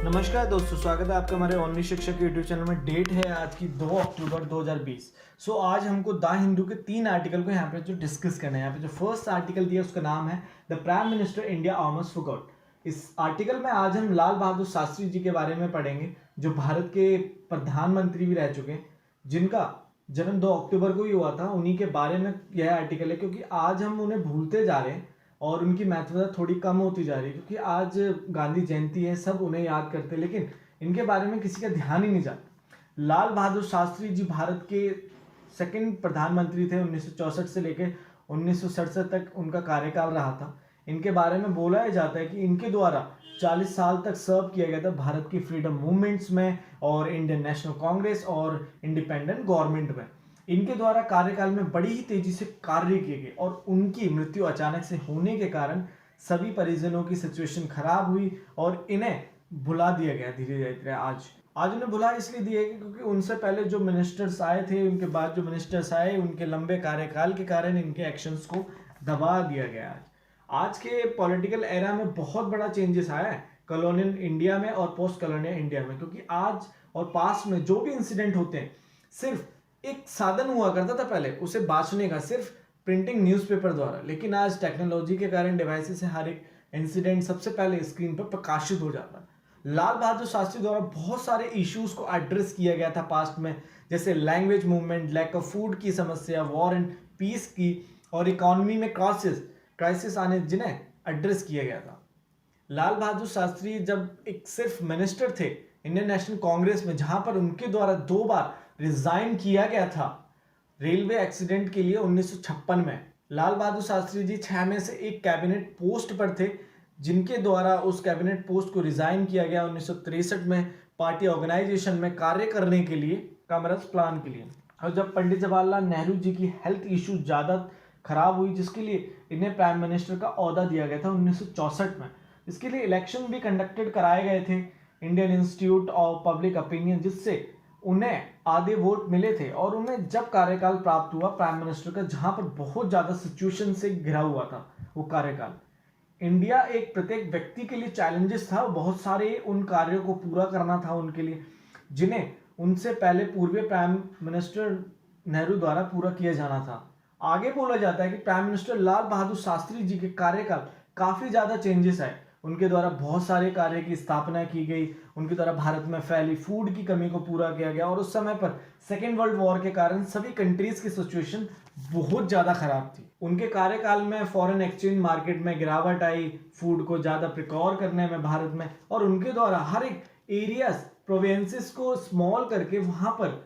नमस्कार दोस्तों, स्वागत है आपका हमारे ओनली शिक्षक यूट्यूब चैनल में। डेट है आज की 2 अक्टूबर 2020। आज हमको द हिंदू के 3 आर्टिकल को यहाँ पे जो डिस्कस करना है। यहाँ पे जो फर्स्ट आर्टिकल दिया उसका नाम है the prime minister India almost forgot. इस आर्टिकल में आज हम लाल बहादुर शास्त्री जी के बारे में पढ़ेंगे, जो भारत के प्रधानमंत्री भी रह चुके हैं, जिनका जन्म 2 अक्टूबर को ही हुआ था। उन्हीं के बारे में यह आर्टिकल है, क्योंकि आज हम उन्हें भूलते जा रहे हैं और उनकी महत्वता थोड़ी कम होती जा रही है, क्योंकि आज गांधी जयंती है, सब उन्हें याद करते हैं, लेकिन इनके बारे में किसी का ध्यान ही नहीं जाता। लाल बहादुर शास्त्री जी भारत के सेकंड प्रधानमंत्री थे। 1964 से लेकर 1967 तक उनका कार्यकाल रहा था। इनके बारे में बोला जाता है कि इनके द्वारा 40 साल तक सर्व किया गया था भारत की फ्रीडम मूवमेंट्स में और इंडियन नेशनल कांग्रेस और इंडिपेंडेंट गवर्नमेंट में। इनके द्वारा कार्यकाल में बड़ी ही तेजी से कार्य किए गए और उनकी मृत्यु अचानक से होने के कारण सभी परिजनों की सिचुएशन खराब हुई और इन्हें भुला दिया गया धीरे धीरे। आज उन्हें भुला इसलिए दिया गया क्योंकि उनसे पहले जो मिनिस्टर्स आए थे, उनके बाद जो मिनिस्टर्स आए, उनके लंबे कार्यकाल के कारण इनके एक्शंस को दबा दिया गया। आज के पॉलिटिकल एरा में बहुत बड़ा चेंजेस आया है कॉलोनियल इंडिया में और पोस्ट कॉलोनियल इंडिया में, क्योंकि आज और पास्ट में जो भी इंसिडेंट होते हैं, सिर्फ एक साधन हुआ करता था पहले उसे बांचने का, सिर्फ प्रिंटिंग न्यूज़पेपर द्वारा। लेकिन आज टेक्नोलॉजी के कारण डिवाइसेस से हर एक इंसिडेंट सबसे पहले स्क्रीन पर प्रकाशित हो जाता है। लाल बहादुर शास्त्री द्वारा बहुत सारे इश्यूज को एड्रेस किया गया था पास्ट में, जैसे language movement, lack of food की समस्या, वॉर एंड पीस की, और इकोनॉमी में क्राइसिस आने जिन्हें एड्रेस किया गया था। लाल बहादुर शास्त्री जब एक सिर्फ मिनिस्टर थे इंडियन नेशनल कांग्रेस में, जहां पर उनके द्वारा 2 बार रिजाइन किया गया था रेलवे एक्सीडेंट के लिए 1956 में। लाल बहादुर शास्त्री जी 6 में से एक कैबिनेट पोस्ट पर थे, जिनके द्वारा उस कैबिनेट पोस्ट को रिजाइन किया गया 1963 में पार्टी ऑर्गेनाइजेशन में कार्य करने के लिए, कामराज प्लान के लिए। और जब पंडित जवाहरलाल नेहरू जी की हेल्थ इशू ज़्यादा खराब हुई, जिसके लिए इन्हें प्राइम मिनिस्टर का ओहदा दिया गया था 1964 में। इसके लिए इलेक्शन भी कंडक्टेड कराए गए थे Indian institute of public opinion, जिससे उन्हें आधे वोट मिले थे और उन्हें जब कार्यकाल प्राप्त हुआ प्राइम मिनिस्टर का, जहां पर बहुत ज्यादा सिचुएशन से घिरा हुआ था वो कार्यकाल। इंडिया एक प्रत्येक व्यक्ति के लिए चैलेंजेस था, बहुत सारे उन कार्यों को पूरा करना था उनके लिए, जिन्हें उनसे पहले पूर्व प्राइम मिनिस्टर नेहरू द्वारा पूरा किया जाना था। आगे बोला जाता है कि प्राइम मिनिस्टर लाल बहादुर शास्त्री जी के कार्यकाल काफी ज्यादा चेंजेस आए। उनके द्वारा बहुत सारे कार्य की स्थापना की गई, उनके द्वारा भारत में फैली फूड की कमी को पूरा किया गया, और उस समय पर सेकेंड वर्ल्ड वॉर के कारण सभी कंट्रीज की सिचुएशन बहुत ज़्यादा खराब थी। उनके कार्यकाल में फॉरेन एक्सचेंज मार्केट में गिरावट आई, फूड को ज़्यादा प्रिकॉर करने में भारत में, और उनके द्वारा हर एक एरियाज प्रोविंसेस को स्मॉल करके वहाँ पर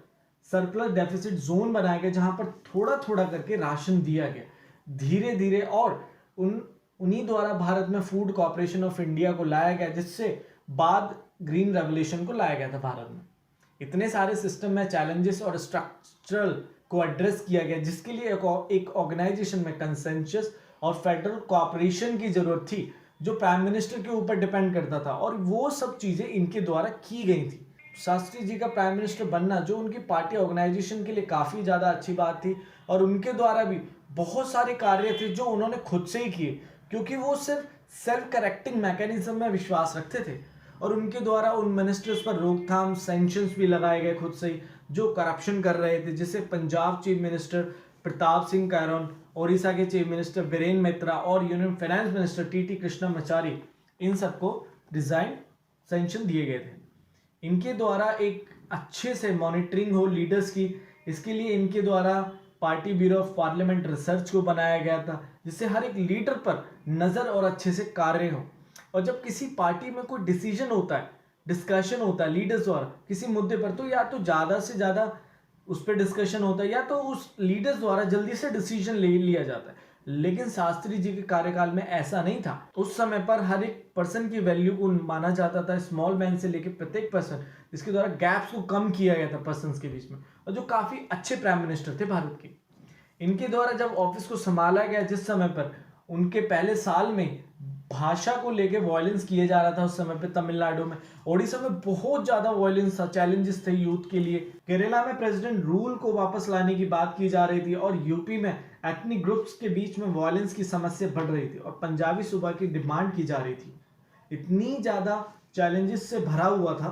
सरप्लस डेफिसिट जोन बनाया गया, जहाँ पर थोड़ा थोड़ा करके राशन दिया गया धीरे धीरे, और उन्हीं द्वारा भारत में फूड कॉर्पोरेशन ऑफ इंडिया को लाया गया, जिससे बाद ग्रीन रेवोल्यूशन को लाया गया था भारत में। इतने सारे सिस्टम में चैलेंजेस और स्ट्रक्चरल को एड्रेस किया गया, जिसके लिए एक ऑर्गेनाइजेशन में कंसेंसस और फेडरल कॉर्पोरेशन की जरूरत थी, जो प्राइम मिनिस्टर के ऊपर डिपेंड करता था, और वो सब चीजें इनके द्वारा की गई थी। शास्त्री जी का प्राइम मिनिस्टर बनना जो उनकी पार्टी ऑर्गेनाइजेशन के लिए काफी ज्यादा अच्छी बात थी, और उनके द्वारा भी बहुत सारे कार्य थे जो उन्होंने खुद से ही किए, क्योंकि वो सिर्फ सेल्फ करेक्टिंग मैकेनिज्म में विश्वास रखते थे, और उनके द्वारा उन मिनिस्टर्स पर रोकथाम सैंक्शंस भी लगाए गए खुद से ही, जो करप्शन कर रहे थे, जैसे पंजाब चीफ मिनिस्टर प्रताप सिंह कैरोन, ओडिशा के चीफ मिनिस्टर वीरेन मित्रा और union finance minister T Krishnamachari, इन सबको रिजाइन सैंक्शन दिए गए थे। इनके द्वारा एक अच्छे से मॉनिटरिंग हो लीडर्स की, इसके लिए इनके द्वारा party bureau of parliament research को बनाया गया था, जिससे हर एक लीडर पर नजर और अच्छे से कार्य हो। और जब किसी पार्टी में कोई डिसीजन होता है, डिस्कशन होता है लीडर्स द्वारा किसी मुद्दे पर, तो या तो ज्यादा से ज्यादा उस पर डिस्कशन होता है, या तो उस लीडर्स द्वारा जल्दी से डिसीजन ले लिया जाता है। लेकिन शास्त्री जी के कार्यकाल में ऐसा नहीं था। उस समय पर हर एक पर्सन की वैल्यू को माना जाता था, स्मॉल मैन से लेकर प्रत्येक पर्सन, जिसके द्वारा गैप्स को कम किया गया था पर्सन्स के बीच में, और जो काफी अच्छे प्राइम मिनिस्टर थे भारत के। इनके द्वारा जब ऑफिस को संभाला गया, जिस समय पर उनके पहले साल में भाषा को लेके वायलेंस किए जा रहा था, उस समय पे तमिलनाडु में, ओडिशा में बहुत ज्यादा वायलेंस था, चैलेंजेस थे यूथ के लिए। केरला में प्रेसिडेंट रूल को वापस लाने की बात की जा रही थी, और यूपी में एथनिक ग्रुप्स के बीच में वायलेंस की समस्या बढ़ रही थी, और पंजाबी सूबा की डिमांड की जा रही थी। इतनी ज्यादा चैलेंजेस से भरा हुआ था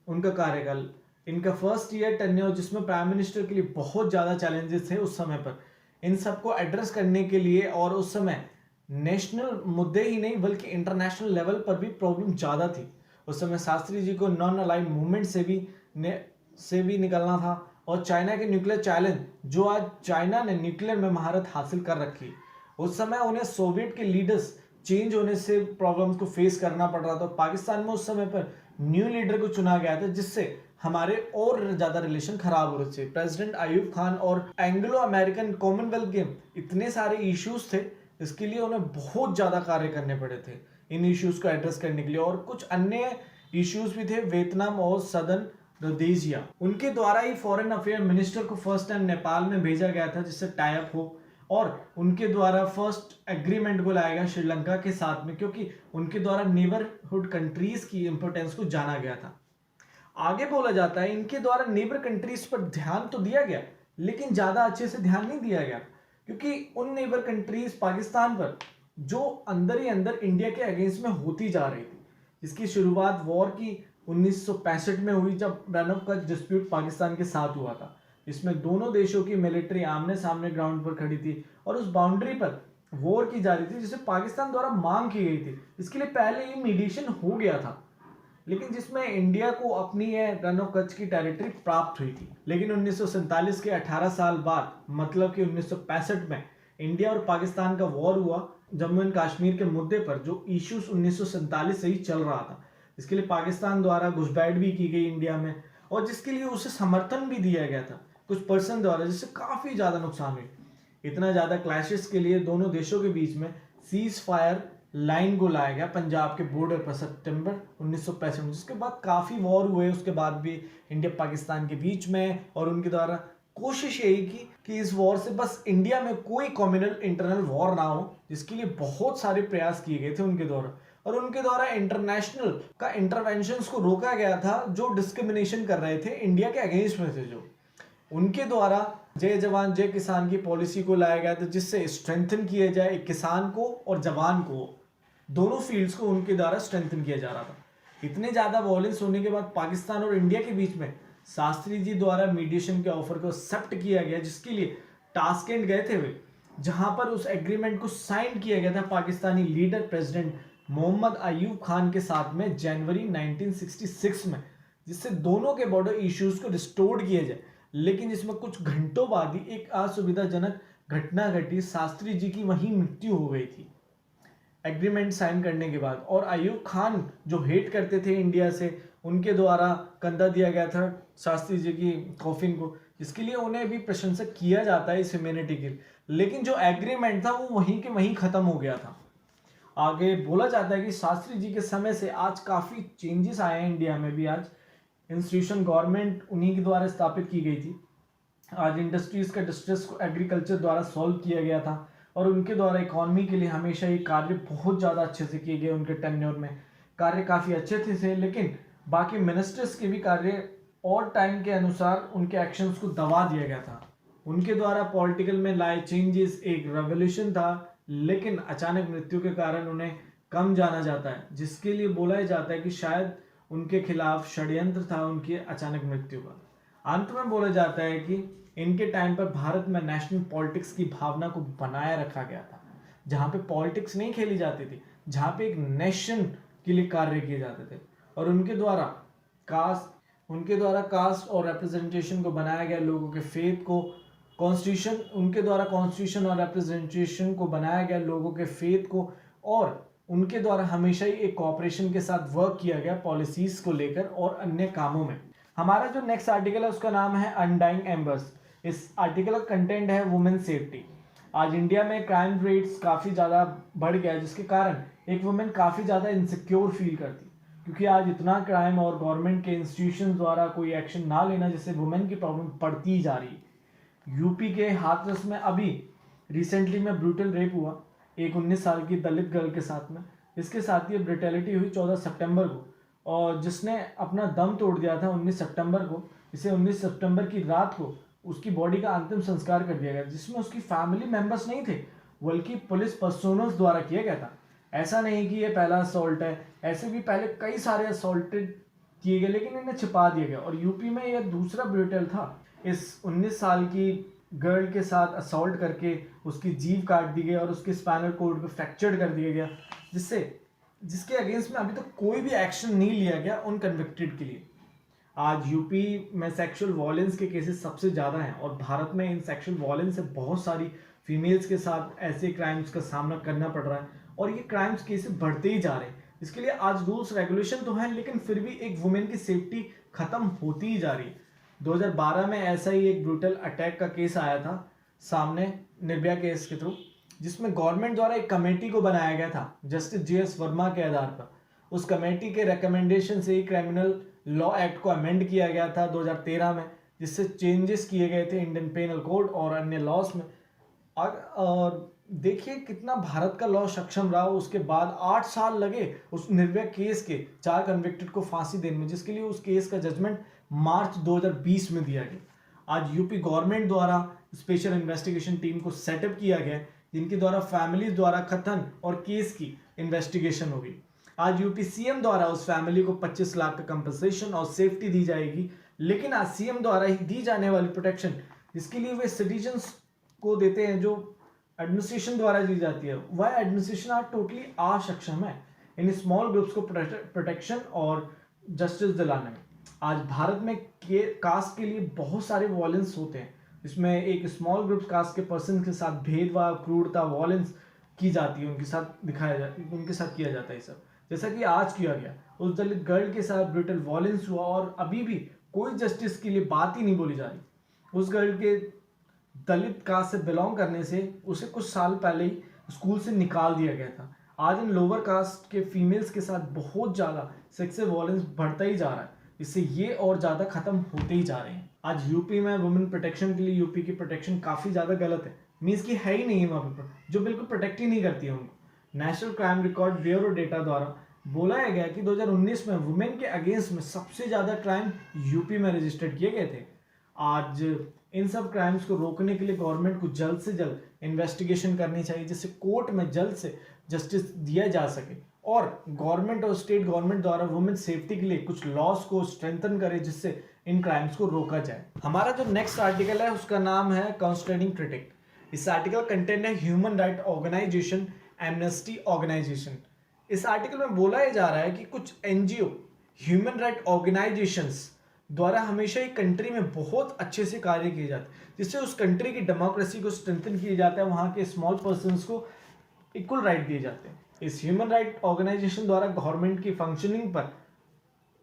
उनका कार्यकाल। इनका फर्स्ट ईयर टेन्योर जिसमें प्राइम मिनिस्टर के लिए बहुत ज़्यादा चैलेंजेस थे उस समय पर, इन सबको एड्रेस करने के लिए, और उस समय नेशनल मुद्दे ही नहीं बल्कि इंटरनेशनल लेवल पर भी प्रॉब्लम ज़्यादा थी। उस समय शास्त्री जी को नॉन अलाइंड मूवमेंट से भी निकलना था, और चाइना के न्यूक्लियर चैलेंज, जो आज चाइना ने न्यूक्लियर में महारत हासिल कर रखी, उस समय उन्हें सोवियत के लीडर्स चेंज होने से प्रॉब्लम्स को फेस करना पड़ रहा था। पाकिस्तान में उस समय पर न्यू लीडर को चुना गया था, जिससे हमारे और ज्यादा रिलेशन खराब हो रहे थे। प्रेसिडेंट अयूब खान और एंग्लो अमेरिकन कॉमनवेल्थ गेम, इतने सारे इश्यूज थे, इसके लिए उन्हें बहुत ज्यादा कार्य करने पड़े थे इन इश्यूज को एड्रेस करने के लिए। और कुछ अन्य इश्यूज भी थे, वियतनाम और सदर्न रोडेशिया। उनके द्वारा ही फॉरेन अफेयर मिनिस्टर को फर्स्ट टाइम नेपाल में भेजा गया था, जिससे टाई अप हो, और उनके द्वारा फर्स्ट एग्रीमेंट को लाया गया श्रीलंका के साथ में, क्योंकि उनके द्वारा नेबरहुड कंट्रीज की इंपोर्टेंस को जाना गया था। आगे बोला जाता है इनके द्वारा नेबर कंट्रीज पर ध्यान तो दिया गया, लेकिन ज्यादा अच्छे से ध्यान नहीं दिया गया, क्योंकि उन नेबर कंट्रीज पाकिस्तान पर जो अंदर ही अंदर इंडिया के अगेंस्ट में होती जा रही थी, जिसकी शुरुआत वॉर की 1965 में हुई, जब run of Kutch dispute Pakistan के साथ हुआ था। इसमें दोनों देशों की मिलिट्री आमने सामने ग्राउंड पर खड़ी थी, और उस बाउंड्री पर वॉर की जा रही थी, जिसे पाकिस्तान द्वारा मांग की गई थी। इसके लिए पहले ही मीडिएशन हो गया था, लेकिन जिसमें इंडिया को अपनी यह रन ऑफ कच्छ की टेरिटरी प्राप्त हुई थी। लेकिन 1947 के 18 साल बाद, मतलब कि 1965 में इंडिया और पाकिस्तान का वॉर हुआ जम्मू एंड कश्मीर के मुद्दे पर, जो इश्यूज 1947 से ही चल रहा था। इसके लिए पाकिस्तान द्वारा घुसपैठ भी की गई इंडिया में, और जिसके लिए उसे समर्थन भी दिया गया था कुछ पर्सन द्वारा, जिससे काफी ज्यादा नुकसान हुई। इतना ज्यादा क्लैशेस के लिए दोनों देशों के बीच में सीज फायर लाइन को लाया गया पंजाब के बॉर्डर पर सितंबर 1965। जिसके बाद काफी वॉर हुए, उसके बाद भी इंडिया पाकिस्तान के बीच में, और उनके द्वारा कोशिश यही की कि इस वॉर से बस इंडिया में कोई कम्युनल इंटरनल वॉर ना हो, जिसके लिए बहुत सारे प्रयास किए गए थे उनके द्वारा। और उनके द्वारा इंटरनेशनल का इंटरवेंशंस को रोका गया था, जो डिस्क्रिमिनेशन कर रहे थे इंडिया के अगेंस्ट में थे। जो उनके द्वारा जय जवान जय किसान की पॉलिसी को लाया गया था, जिससे स्ट्रेंथन किया जाए किसान को और जवान को, दोनों फील्ड्स को उनके द्वारा स्ट्रेंथन किया जा रहा था। इतने ज्यादा वॉयलेंस होने के बाद पाकिस्तान और इंडिया के बीच में शास्त्री जी द्वारा मीडिएशन के ऑफर को एक्सेप्ट किया गया, जिसके लिए टास्केंट गए थे वे, जहां पर उस एग्रीमेंट को साइन किया गया था पाकिस्तानी लीडर प्रेसिडेंट मोहम्मद अयूब खान के साथ में जनवरी 1966 में, जिससे दोनों के बॉर्डर इश्यूज को रिस्टोर्ड किया जाए। लेकिन इसमें कुछ घंटों बाद ही एक असुविधाजनक घटना घटी, शास्त्री जी की वहीं मृत्यु हो गई थी एग्रीमेंट साइन करने के बाद। और अयूब खान जो हेट करते थे इंडिया से, उनके द्वारा कंधा दिया गया था शास्त्री जी की कॉफिन को, जिसके लिए उन्हें भी प्रशंसा किया जाता है इस ह्यूमैनिटी के। लेकिन जो एग्रीमेंट था वो वहीं के वहीं खत्म हो गया था। आगे बोला जाता है कि शास्त्री जी के समय से आज काफी चेंजेस आए हैं इंडिया में भी। आज इंस्टीट्यूशन गवर्नमेंट उन्हीं के द्वारा स्थापित की गई थी। आज इंडस्ट्रीज का डिस्ट्रेस को एग्रीकल्चर द्वारा सॉल्व किया गया था, और उनके द्वारा इकोनॉमी के लिए हमेशा ही कार्य बहुत ज़्यादा अच्छे से किए गए। उनके टेन्योर में कार्य काफ़ी अच्छे थे, लेकिन बाकी मिनिस्टर्स के भी कार्य और टाइम के अनुसार उनके एक्शंस को दबा दिया गया था। उनके द्वारा पॉलिटिकल में लाए चेंजेस एक रेवोल्यूशन था, लेकिन अचानक मृत्यु के कारण उन्हें कम जाना जाता है, जिसके लिए बोला जाता है कि शायद उनके खिलाफ षड्यंत्र था उनकी अचानक मृत्यु का। अंत में बोला जाता है कि इनके टाइम पर भारत में नेशनल पॉलिटिक्स की भावना को बनाए रखा गया था, जहाँ पे पॉलिटिक्स नहीं खेली जाती थी, जहाँ पे एक नेशन के लिए कार्य किए जाते थे। और उनके द्वारा कास्ट और रिप्रेजेंटेशन को बनाया गया, लोगों के फेथ को कॉन्स्टिट्यूशन, उनके द्वारा कॉन्स्टिट्यूशन और रिप्रेजेंटेशन को बनाया गया लोगों के फेथ को, और उनके द्वारा हमेशा ही एक कोऑपरेशन के साथ वर्क किया गया पॉलिसीज को लेकर और अन्य कामों में। हमारा जो नेक्स्ट आर्टिकल है उसका नाम है अनडाइंग एम्बर्स। इस आर्टिकल का कंटेंट है वुमेन सेफ्टी। आज इंडिया में क्राइम रेट्स काफ़ी ज़्यादा बढ़ गया है, जिसके कारण एक वुमेन काफ़ी ज़्यादा इनसिक्योर फील करती, क्योंकि आज इतना क्राइम और गवर्नमेंट के इंस्टीट्यूशन द्वारा कोई एक्शन ना लेना, जिससे वुमेन की प्रॉब्लम बढ़ती ही जा रही है। यूपी के हाथरस में अभी रिसेंटली में ब्रूटल रेप हुआ एक 19 साल की दलित गर्ल के साथ में। इसके साथ ही ब्रिटेलिटी हुई 14 सितंबर को, और जिसने अपना दम तोड़ दिया था 19 सितंबर को। इसे 19 सितंबर की रात को उसकी बॉडी का अंतिम संस्कार कर दिया गया, जिसमें उसकी फैमिली मेंबर्स नहीं थे, बल्कि पुलिस पर्सोनल्स द्वारा किया गया था। ऐसा नहीं कि ये पहला असॉल्ट है, ऐसे भी पहले कई सारे असॉल्टेड किए गए लेकिन इन्हें छिपा दिया गया। और यूपी में यह दूसरा ब्रूटल था। इस 19 साल की गर्ल के साथ असॉल्ट करके उसकी जीभ काट दी गई और उसके स्पाइनल कॉर्ड को फ्रैक्चर्ड कर दिया गया, जिसके अगेंस्ट में अभी तक कोई भी एक्शन नहीं लिया गया उन कन्विक्टेड के लिए। आज यूपी में सेक्सुअल वॉयलेंस के केसेस सबसे ज़्यादा हैं और भारत में इन सेक्सुअल वॉयलेंस से बहुत सारी फीमेल्स के साथ ऐसे क्राइम्स का सामना करना पड़ रहा है और ये क्राइम्स केसेस बढ़ते ही जा रहे हैं। इसके लिए आज रूल्स रेगुलेशन तो हैं लेकिन फिर भी एक वुमेन की सेफ्टी खत्म होती ही जा रही है। 2012 में ऐसा ही एक ब्रूटल अटैक का केस आया था सामने निर्भया केस के थ्रू, जिसमें गवर्नमेंट द्वारा एक कमेटी को बनाया गया था जस्टिस JS वर्मा के आधार पर। उस कमेटी के रिकमेंडेशन से ही क्रिमिनल लॉ एक्ट को अमेंड किया गया था 2013 में, जिससे चेंजेस किए गए थे इंडियन पेनल कोड और अन्य लॉस में। और देखिए कितना भारत का लॉ सक्षम रहा। उसके बाद 8 साल लगे उस निर्भया केस के 4 कन्विक्टेड को फांसी देने में, जिसके लिए उस केस का जजमेंट मार्च 2020 में दिया गया। आज यूपी गवर्नमेंट द्वारा स्पेशल इन्वेस्टिगेशन टीम को सेटअप किया गया, जिनके द्वारा फैमिलीज द्वारा कथन और केस की इन्वेस्टिगेशन होगी। आज यूपी CM द्वारा उस फैमिली को 25 लाख का कंपनसेशन और सेफ्टी दी जाएगी। लेकिन आज CM द्वारा ही दी जाने वाली प्रोटेक्शन, जिसके लिए वे सिटीजन्स को देते हैं, जो एडमिनिस्ट्रेशन द्वारा दी जाती है, वह एडमिनिस्ट्रेशन आज टोटली अक्षम है इन स्मॉल ग्रुप्स को प्रोटेक्शन और जस्टिस दिलाने में। आज भारत में कास्ट के लिए बहुत सारे वॉयलेंस होते हैं, इसमें एक स्मॉल ग्रुप कास्ट के पर्सन के साथ भेदभाव, क्रूरता, वॉयलेंस की जाती है, उनके साथ किया जाता है सब, जैसा कि आज किया गया। उस दलित गर्ल के साथ ब्रूटल वॉयलेंस हुआ और अभी भी कोई जस्टिस के लिए बात ही नहीं बोली जा रही। उस गर्ल के दलित कास्ट से बिलोंग करने से उसे कुछ साल पहले ही स्कूल से निकाल दिया गया था। आज इन लोअर कास्ट के फीमेल्स के साथ बहुत ज़्यादा सेक्सुअल वॉयलेंस बढ़ता ही जा रहा है, इससे ये और ज़्यादा खत्म होते ही जा रहे हैं। आज यूपी में वुमेन प्रोटेक्शन के लिए यूपी की प्रोटेक्शन काफ़ी ज़्यादा गलत है, मीन्स की है ही नहीं है वहाँ पर, जो बिल्कुल प्रोटेक्ट ही नहीं करती है उनको। National crime record bureau data द्वारा बोला गया कि 2019 में वुमेन के अगेंस्ट में सबसे ज़्यादा क्राइम यूपी में रजिस्टर्ड किए गए थे। आज इन सब क्राइम्स को रोकने के लिए गवर्नमेंट को जल्द से जल्द इन्वेस्टिगेशन करनी चाहिए, जिससे कोर्ट में जल्द से जस्टिस दिया जा सके और गवर्नमेंट और स्टेट गवर्नमेंट द्वारा वुमेन सेफ्टी के लिए कुछ लॉस को स्ट्रेंथन करे, जिससे इन क्राइम्स को रोका जाए। हमारा जो नेक्स्ट आर्टिकल है उसका नाम है काउंसलिंग प्रोटेक्ट। इस आर्टिकल कंटेंट है human right organisation Amnesty organisation. इस आर्टिकल में बोला जा रहा है कि कुछ NGO ह्यूमन राइट ऑर्गेनाइजेशंस द्वारा हमेशा एक कंट्री में बहुत अच्छे से कार्य किए जाते हैं, जिससे उस कंट्री की डेमोक्रेसी को स्ट्रेंथन किया जाता है, वहाँ के स्मॉल पर्सन्स को इक्वल राइट दिए जाते हैं। इस ह्यूमन राइट ऑर्गेनाइजेशन द्वारा गवर्नमेंट की फंक्शनिंग पर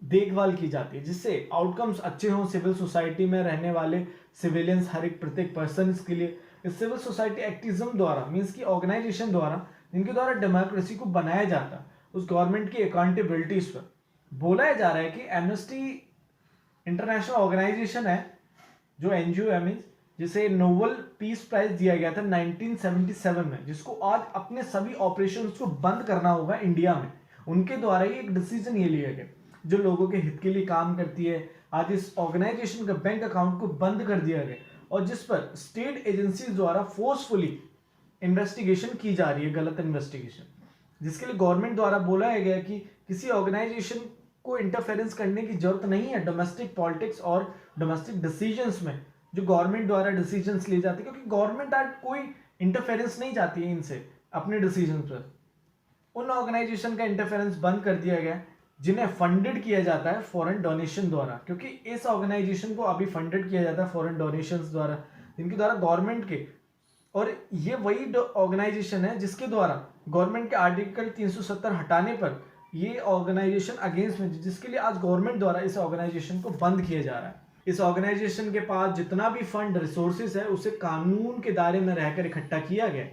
देखभाल की जाती है, जिससे आउटकम्स अच्छे हों सिविल सोसाइटी में रहने वाले सिविलियंस, हर एक प्रत्येक पर्सन के लिए। इस सिविल सोसाइटी एक्टिज्म द्वारा मीन्स की ऑर्गेनाइजेशन द्वारा, जिनके द्वारा डेमोक्रेसी को बनाया जाता है, उस गवर्नमेंट की अकाउंटेबिलिटीज पर बोला जा रहा है कि एमनेस्टी इंटरनेशनल ऑर्गेनाइजेशन है, जो NGO है, मीन्स जिसे नोबेल पीस प्राइज दिया गया था 1977 में, जिसको आज अपने सभी ऑपरेशंस को बंद करना होगा इंडिया में। उनके द्वारा ही एक डिसीजन ये लिया गया, जो लोगों के हित के लिए काम करती है। आज इस ऑर्गेनाइजेशन का बैंक अकाउंट को बंद कर दिया गया और जिस पर स्टेट एजेंसीज द्वारा फोर्सफुली इन्वेस्टिगेशन की जा रही है, गलत इन्वेस्टिगेशन, जिसके लिए गवर्नमेंट द्वारा बोला गया कि किसी ऑर्गेनाइजेशन को इंटरफेरेंस करने की जरूरत नहीं है डोमेस्टिक पॉलिटिक्स और डोमेस्टिक डिसीजंस में, जो गवर्नमेंट द्वारा डिसीजंस लिए जाते हैं, क्योंकि गवर्नमेंट आज कोई इंटरफेरेंस नहीं चाहती है इनसे अपने डिसीजन पर। उन ऑर्गेनाइजेशन का इंटरफेरेंस बंद कर दिया गया जिन्हें फंडेड किया जाता है फॉरेन डोनेशन द्वारा, क्योंकि इस ऑर्गेनाइजेशन को अभी फंडेड किया जाता है फॉरेन डोनेशंस द्वारा, जिनके द्वारा गवर्नमेंट के, और ये वही ऑर्गेनाइजेशन है जिसके द्वारा गवर्नमेंट के आर्टिकल 370 हटाने पर ये ऑर्गेनाइजेशन अगेंस्ट में, जिसके लिए आज गवर्नमेंट द्वारा इस ऑर्गेनाइजेशन को बंद किया जा रहा है। इस ऑर्गेनाइजेशन के पास जितना भी फंड रिसोर्सेज है उसे कानून के दायरे में रहकर इकट्ठा किया गया,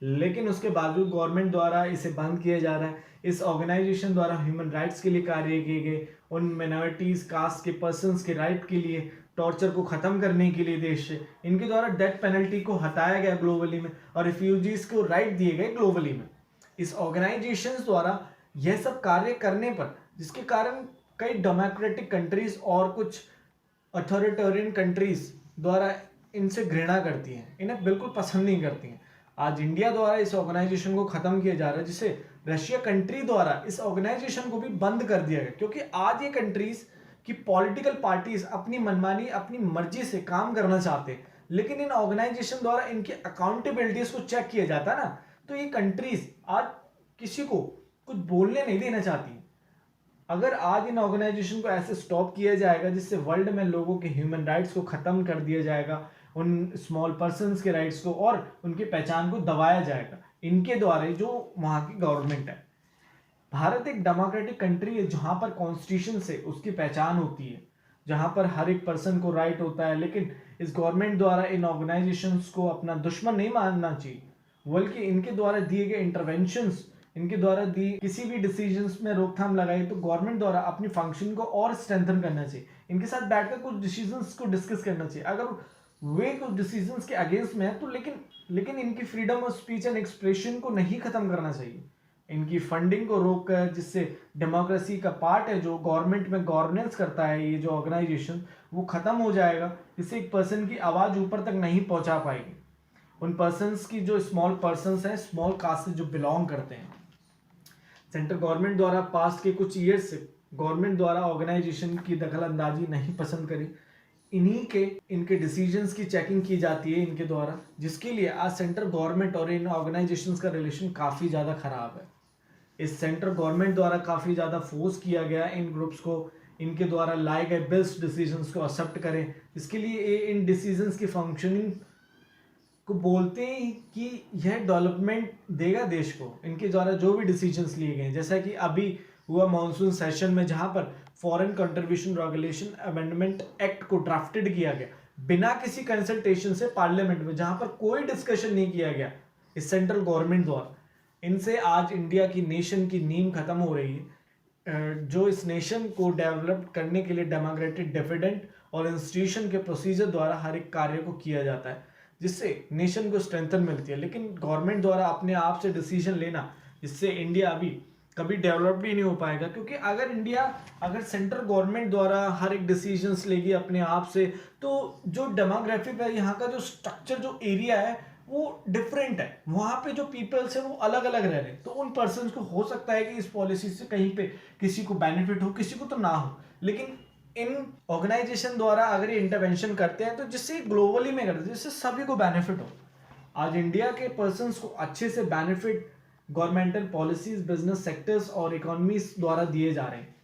लेकिन उसके बावजूद गवर्नमेंट द्वारा इसे बंद किया जा रहा है। इस ऑर्गेनाइजेशन द्वारा ह्यूमन राइट्स के लिए कार्य किए गए, उन माइनॉरिटीज कास्ट के पर्सन्स के राइट के लिए, टॉर्चर को खत्म करने के लिए देश से, इनके द्वारा डेथ पेनल्टी को हटाया गया ग्लोबली में और रिफ्यूजीज को राइट दिए गए ग्लोबली में। इस ऑर्गेनाइजेशन द्वारा यह सब कार्य करने पर, जिसके कारण कई डेमोक्रेटिक कंट्रीज और कुछ अथॉरिटेरियन कंट्रीज द्वारा इनसे घृणा करती हैं, इन्हें बिल्कुल पसंद नहीं करती हैं। आज इंडिया द्वारा इस ऑर्गेनाइजेशन को खत्म किया जा रहा है, जिससे रशिया कंट्री द्वारा इस ऑर्गेनाइजेशन को भी बंद कर दिया गया, क्योंकि आज ये कंट्रीज की पॉलिटिकल पार्टीज अपनी मनमानी अपनी मर्जी से काम करना चाहते हैं, लेकिन इन ऑर्गेनाइजेशन द्वारा इनकी अकाउंटेबिलिटीज को चेक किया जाता है ना, तो ये कंट्रीज आज किसी को कुछ बोलने नहीं देना चाहती। अगर आज इन ऑर्गेनाइजेशन को ऐसे स्टॉप किया जाएगा जिससे वर्ल्ड में लोगों के ह्यूमन राइट्स को खत्म कर दिया जाएगा, उन स्मॉल पर्सन्स के राइट्स को और उनकी पहचान को दबाया जाएगा इनके द्वारा, जो वहाँ की गवर्नमेंट है। भारत एक डेमोक्रेटिक कंट्री है जहाँ पर कॉन्स्टिट्यूशन से उसकी पहचान होती है, जहाँ पर हर एक पर्सन को राइट होता है, लेकिन इस गवर्नमेंट द्वारा इन ऑर्गेनाइजेशंस को अपना दुश्मन नहीं मानना चाहिए, बल्कि इनके द्वारा दिए गए इंटरवेंशंस, इनके द्वारा दी किसी भी डिसीजंस में रोकथाम लगाई तो गवर्नमेंट द्वारा अपनी फंक्शन को और स्ट्रेंथन करना चाहिए, इनके साथ बैठकर कुछ डिसीजंस को डिस्कस करना चाहिए। अगर वे कुछ डिसीजंस के अगेंस्ट में है तो लेकिन इनकी freedom of speech and expression को नहीं खत्म करना चाहिए, इनकी फंडिंग को रोककर, जिससे डेमोक्रेसी का पार्ट है जो गवर्नमेंट में गवर्नेंस करता है ये जो ऑर्गेनाइजेशन, वो खत्म हो जाएगा, जिससे एक पर्सन की आवाज़ ऊपर तक नहीं पहुंचा पाएगी। उन पर्सन्स की जो स्मॉल पर्सन्स हैं, स्मॉल कास्ट से जो बिलोंग करते हैं। सेंट्रल गवर्नमेंट द्वारा पास्ट के कुछ ईयर्स से गवर्नमेंट द्वारा ऑर्गेनाइजेशन की दखल अंदाजी नहीं पसंद करी, इनके डिसीजंस की चेकिंग की जाती है इनके द्वारा, जिसके लिए आज सेंट्रल गवर्नमेंट और इन ऑर्गेनाइजेशंस का रिलेशन काफ़ी ज़्यादा ख़राब है। इस सेंट्रल गवर्नमेंट द्वारा काफ़ी ज़्यादा फोर्स किया गया इन ग्रुप्स को, इनके द्वारा लाए गए बिल्स डिसीजंस को एक्सेप्ट करें, इसके लिए इन डिसीजंस की फंक्शनिंग को बोलते हैं कि यह डेवलपमेंट देगा देश को, इनके द्वारा जो भी डिसीजंस लिए गए, जैसा कि अभी हुआ मॉनसून सेशन में जहां पर foreign contribution regulation amendment act को ड्राफ्टेड किया गया बिना किसी कंसल्टेशन से पार्लियामेंट में, जहां पर कोई डिस्कशन नहीं किया गया इस सेंट्रल गवर्नमेंट द्वारा। इनसे आज इंडिया की नेशन की नींव खत्म हो रही है, जो इस नेशन को डेवलप करने के लिए डेमोक्रेटिक डिविडेंड और इंस्टीट्यूशन के प्रोसीजर द्वारा हर एक कार्य को किया जाता है, जिससे नेशन को स्ट्रेंथन मिलती है। लेकिन गवर्नमेंट द्वारा अपने आप से डिसीजन लेना, जिससे इंडिया अभी कभी डेवलप भी नहीं हो पाएगा, क्योंकि अगर सेंट्रल गवर्नमेंट द्वारा हर एक डिसीजंस लेगी अपने आप से, तो जो डेमोग्राफी पर यहाँ का जो स्ट्रक्चर जो एरिया है वो डिफरेंट है, वहाँ पे जो पीपल्स है वो अलग अलग रह रहे हैं, तो उन पर्सन को हो सकता है कि इस पॉलिसी से कहीं पे किसी को बेनिफिट हो, किसी को तो ना हो। लेकिन इन ऑर्गेनाइजेशन द्वारा अगर ये इंटरवेंशन करते हैं तो जिससे ग्लोबली में करते हैं, जिससे सभी को बेनिफिट हो। आज इंडिया के पर्सन्स को अच्छे से benefit governmental policies, business sectors और इकोनॉमीज द्वारा दिए जा रहे हैं।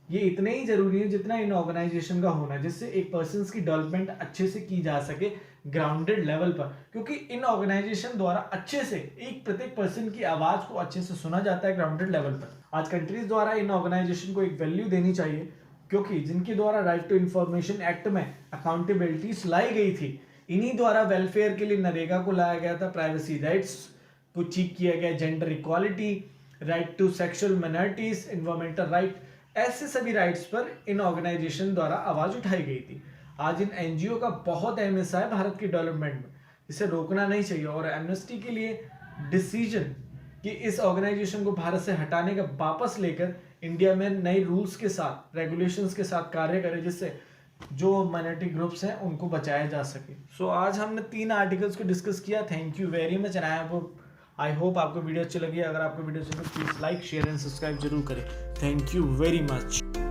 ये इतने ही जरूरी है जितना इन ऑर्गेनाइजेशन का होना है, जिससे एक पर्सन्स की डेवलपमेंट अच्छे से की जा सके ग्राउंडेड लेवल पर, क्योंकि इन ऑर्गेनाइजेशन द्वारा अच्छे से एक प्रत्येक पर्सन की आवाज को अच्छे से सुना जाता है ग्राउंडेड लेवल पर। आज कंट्रीज द्वारा इन ऑर्गेनाइजेशन को एक वैल्यू देनी चाहिए, क्योंकि जिनके द्वारा राइट टू इंफॉर्मेशन एक्ट में अकाउंटेबिलिटीज लाई गई थी, इन्हीं द्वारा वेलफेयर के लिए नरेगा को लाया गया था, प्राइवेसी राइट्स को ठीक किया गया, gender equality, right to sexual minorities, environmental right, ऐसे सभी राइट्स पर इन ऑर्गेनाइजेशन द्वारा आवाज उठाई गई थी। आज इन एनजीओ का बहुत अहम हिस्सा है भारत की डेवलपमेंट में, इसे रोकना नहीं चाहिए। और एमनेस्टी के लिए डिसीजन कि इस ऑर्गेनाइजेशन को भारत से हटाने का वापस लेकर इंडिया में नए रूल्स के साथ, रेगुलेशंस के साथ कार्य करे, जिससे जो माइनॉरिटी ग्रुप्स हैं उनको बचाया जा सके। सो आज हमने 3 आर्टिकल्स को डिस्कस किया। Thank you very much and I hope आपको वीडियो अच्छी लगी। अगर आपको वीडियो अच्छी लगी please like, share and subscribe जरूर करें। Thank you very much.